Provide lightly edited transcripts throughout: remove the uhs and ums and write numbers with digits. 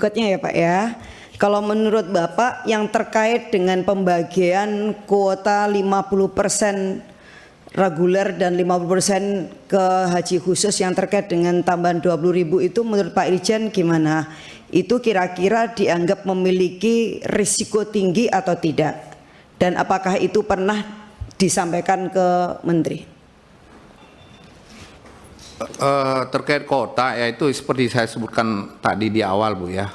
Berikutnya ya Pak ya, kalau menurut Bapak yang terkait dengan pembagian kuota 50% reguler dan 50% ke haji khusus yang terkait dengan tambahan 20.000 itu menurut Pak Irjen gimana? Itu kira-kira dianggap memiliki risiko tinggi atau tidak? Dan apakah itu pernah disampaikan ke Menteri? Terkait kota ya itu seperti saya sebutkan tadi di awal Bu ya,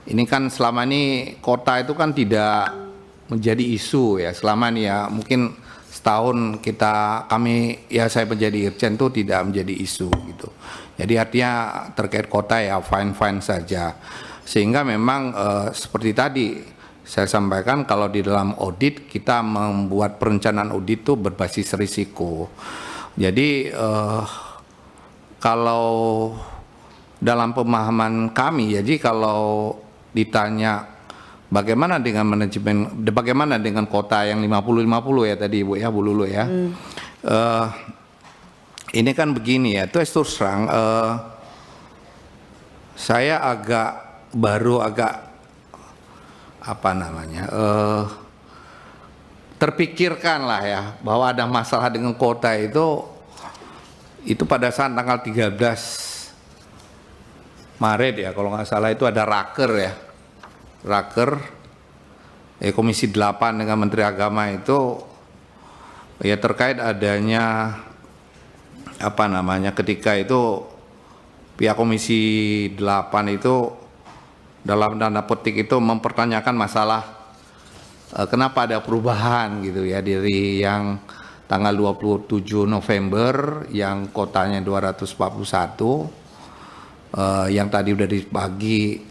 ini kan selama ini kota itu kan tidak menjadi isu ya selama ini ya, mungkin setahun kami ya saya menjadi Irjen itu tidak menjadi isu gitu. Jadi artinya terkait kota ya fine saja, sehingga memang seperti tadi saya sampaikan kalau di dalam audit kita membuat perencanaan audit itu berbasis risiko. Jadi kalau dalam pemahaman kami, jadi kalau ditanya bagaimana dengan manajemen, bagaimana dengan kota yang 50-50 ya tadi Bu ya, Bu Lulu ya. Ini kan begini ya, terus terang saya baru agak apa namanya terpikirkan lah ya bahwa ada masalah dengan kota itu pada saat tanggal 13 Maret ya kalau nggak salah itu ada raker Komisi 8 dengan Menteri Agama itu ya terkait adanya apa namanya ketika itu pihak Komisi 8 itu dalam tanda petik itu mempertanyakan masalah kenapa ada perubahan gitu ya dari yang tanggal 27 November yang kotanya 241 yang tadi udah dibagi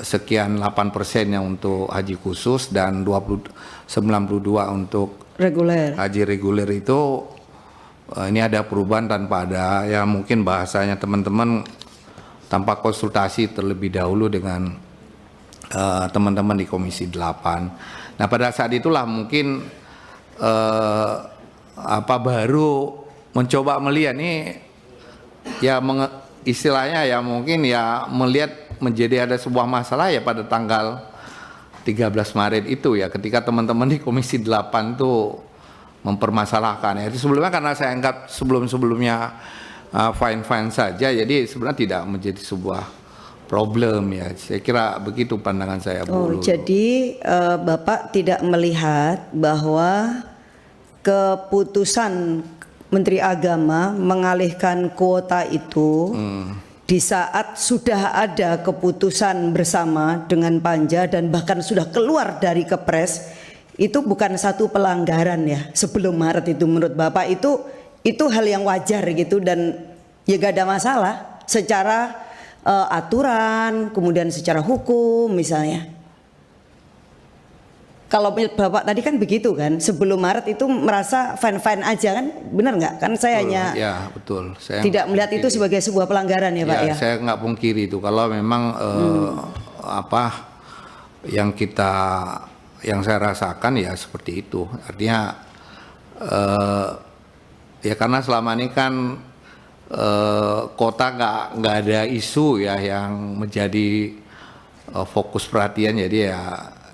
sekian 8% yang untuk haji khusus dan 92 untuk haji reguler itu ini ada perubahan tanpa ada ya mungkin bahasanya teman-teman tanpa konsultasi terlebih dahulu dengan teman-teman di Komisi 8. Nah pada saat itulah mungkin baru mencoba melihat nih ya istilahnya ya mungkin ya melihat menjadi ada sebuah masalah ya pada tanggal 13 Maret itu ya ketika teman-teman di Komisi 8 tuh mempermasalahkan ya. Sebelumnya karena saya anggap sebelum-sebelumnya fine saja jadi sebenarnya tidak menjadi sebuah problem ya, saya kira begitu pandangan saya Bu Lulu. Jadi Bapak tidak melihat bahwa keputusan Menteri Agama mengalihkan kuota itu di saat sudah ada keputusan bersama dengan Panja dan bahkan sudah keluar dari Kepres itu bukan satu pelanggaran ya sebelum Maret itu menurut Bapak itu hal yang wajar gitu dan ya gak ada masalah secara aturan, kemudian secara hukum misalnya. Kalau Bapak tadi kan begitu kan, sebelum Maret itu merasa fine aja kan, benar nggak? Kan saya hanya ya betul. Saya tidak melihat itu sebagai sebuah pelanggaran ya Pak ya. Saya nggak pungkiri itu kalau memang yang saya rasakan ya seperti itu. Artinya ya karena selama ini kan kota nggak ada isu ya yang menjadi fokus perhatian jadi ya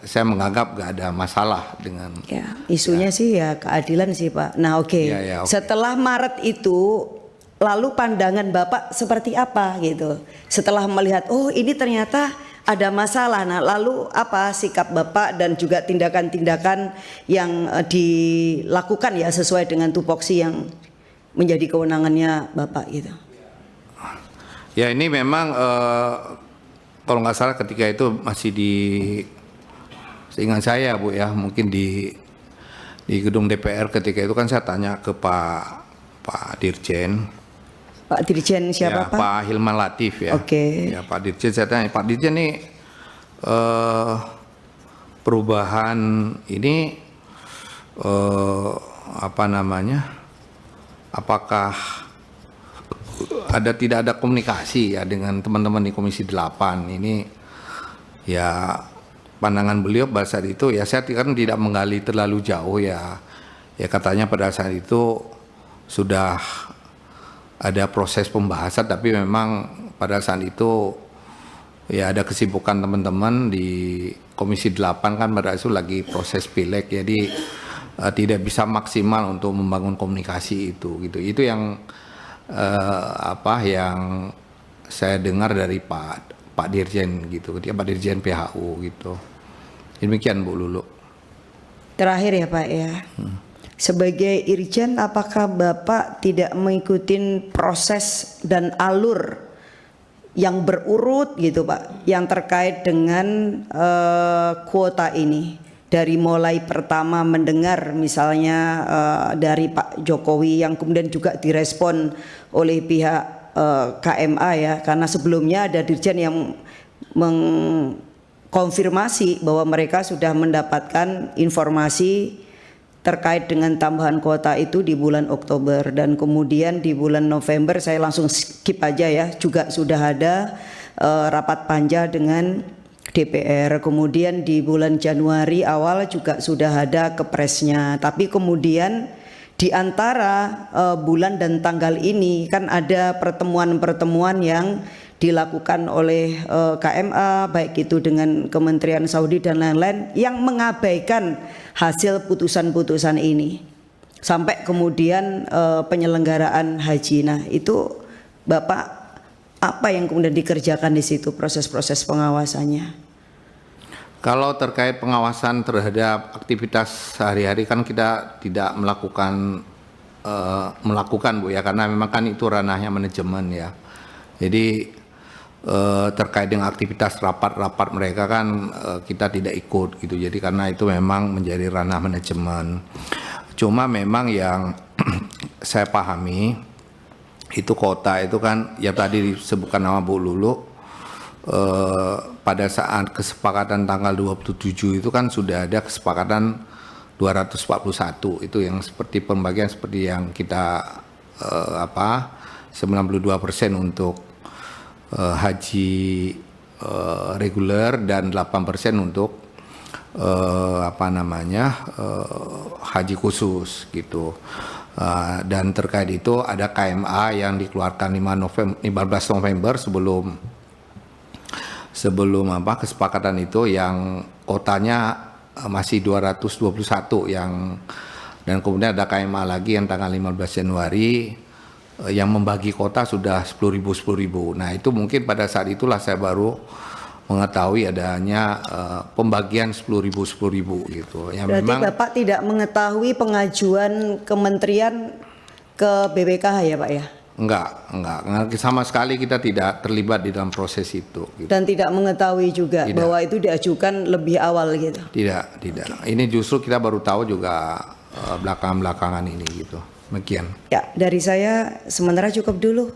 saya menganggap nggak ada masalah dengan ya, isunya sih ya keadilan sih Pak. Nah oke. Setelah Maret itu lalu pandangan Bapak seperti apa gitu setelah melihat oh ini ternyata ada masalah. Nah lalu apa sikap Bapak dan juga tindakan-tindakan yang dilakukan ya sesuai dengan tupoksi yang menjadi kewenangannya Bapak gitu. Ya ini memang kalau nggak salah ketika itu masih seingat saya Bu ya mungkin di gedung DPR ketika itu kan saya tanya ke Pak Dirjen. Pak Dirjen siapa ya, Pak Hilman Latif ya. Oke. Ya Pak Dirjen saya tanya Pak Dirjen nih perubahan ini apa namanya? Apakah tidak ada komunikasi ya dengan teman-teman di Komisi 8 ini ya pandangan beliau pada saat itu ya saya kan tidak menggali terlalu jauh ya katanya pada saat itu sudah ada proses pembahasan tapi memang pada saat itu ya ada kesibukan teman-teman di Komisi 8 kan pada itu lagi proses pileg, jadi tidak bisa maksimal untuk membangun komunikasi itu gitu. Itu yang yang saya dengar dari Pak Dirjen gitu, dia Pak Dirjen PHU gitu. Demikian Bu Lulu. Terakhir ya Pak ya. Sebagai Irjen, apakah Bapak tidak mengikuti proses dan alur yang berurut gitu Pak, yang terkait dengan kuota ini? Dari mulai pertama mendengar misalnya dari Pak Jokowi yang kemudian juga direspon oleh pihak KMA ya, karena sebelumnya ada Dirjen yang mengkonfirmasi bahwa mereka sudah mendapatkan informasi terkait dengan tambahan kuota itu di bulan Oktober, dan kemudian di bulan November saya langsung skip aja ya, juga sudah ada rapat panja dengan DPR. Kemudian di bulan Januari awal juga sudah ada kepresnya, tapi kemudian di antara bulan dan tanggal ini kan ada pertemuan-pertemuan yang dilakukan oleh KMA, baik itu dengan Kementerian Saudi dan lain-lain, yang mengabaikan hasil putusan-putusan ini sampai kemudian penyelenggaraan haji. Nah itu Bapak, apa yang kemudian dikerjakan di situ, proses-proses pengawasannya? Kalau terkait pengawasan terhadap aktivitas sehari-hari kan kita tidak melakukan Bu ya, karena memang kan itu ranahnya manajemen ya. Jadi terkait dengan aktivitas rapat-rapat mereka kan kita tidak ikut gitu. Jadi karena itu memang menjadi ranah manajemen. Cuma memang yang saya pahami itu kota itu kan ya tadi disebutkan nama Bu Lulu, pada saat kesepakatan tanggal 27 itu kan sudah ada kesepakatan 241 itu yang seperti pembagian seperti yang kita 92% untuk haji reguler dan 8% untuk haji khusus gitu. Dan terkait itu ada KMA yang dikeluarkan 15 November sebelum kesepakatan itu, yang kotanya masih 221 dan kemudian ada KMA lagi yang tanggal 15 Januari yang membagi kota sudah 10.000. Nah itu mungkin pada saat itulah saya baru mengetahui adanya pembagian 10.000 gitu. Yang berarti memang Bapak tidak mengetahui pengajuan kementerian ke BPKH ya Pak ya? Enggak, sama sekali kita tidak terlibat di dalam proses itu. Gitu. Dan tidak mengetahui juga bahwa itu diajukan lebih awal gitu? Tidak. Ini justru kita baru tahu juga belakangan ini gitu. Demikian. Ya, dari saya sementara cukup dulu.